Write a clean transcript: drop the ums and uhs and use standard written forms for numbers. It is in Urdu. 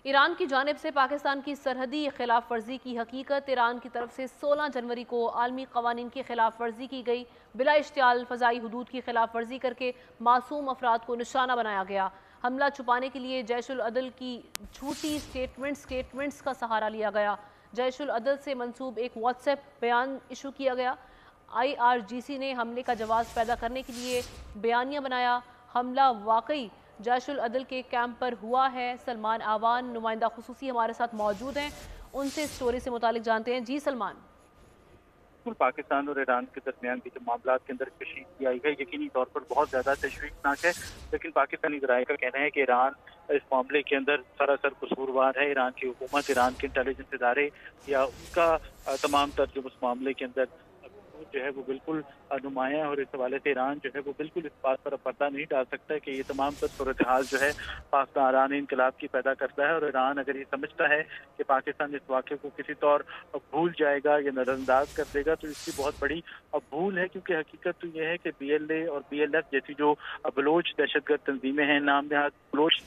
ایران کی جانب سے پاکستان کی سرحدی خلاف ورزی کی حقیقت۔ ایران کی طرف سے 16 جنوری کو عالمی قوانین کی خلاف ورزی کی گئی۔ بلا اشتعال فضائی حدود کی خلاف ورزی کر کے معصوم افراد کو نشانہ بنایا گیا۔ حملہ چھپانے کے لیے جیش العدل کی جھوٹی سٹیٹمنٹس کا سہارا لیا گیا۔ جیش العدل سے منسوب ایک واٹس ایپ بیان ایشو کیا گیا۔ IRGC نے حملے کا جواز پیدا کرنے کے لیے بیانیہ بنایا۔ حملہ واقعی جیش العدل کے کیمپ پر ہوا ہے۔ سلمان آوان نمائندہ خصوصی ہمارے ساتھ موجود ہیں، ان سے اسٹوری سے متعلق جانتے ہیں۔ جی سلمان۔ پاکستان اور ایران کے درمیان کے جو معاملات کے اندر کشیدگی آئی ہے یقینی طور پر بہت زیادہ تشویشناک ہے، لیکن پاکستانی ذرائع کا کہنا ہے کہ ایران اس معاملے کے اندر سراسر قصوروار ہے۔ ایران کی حکومت، ایران کے انٹیلیجنس ادارے یا اس کا تمام تر جو اس معاملے کے اندر جو ہے وہ بالکل نمایاں ہے، اور اس حوالے سے ایران جو ہے وہ بالکل اس بات پر پردہ نہیں ڈال سکتا کہ یہ تمام تر صورتحال جو ہے پاکستان انقلاب کی پیدا کرتا ہے، اور ایران اگر یہ سمجھتا ہے کہ پاکستان اس واقعے کو کسی طور بھول جائے گا یا نظر انداز کر دے گا تو اس کی بہت بڑی بھول ہے، کیونکہ حقیقت تو یہ ہے کہ BLA اور BLF جیسی جو بلوچ دہشت گرد تنظیمیں ہیں، نام نہاد بلوچ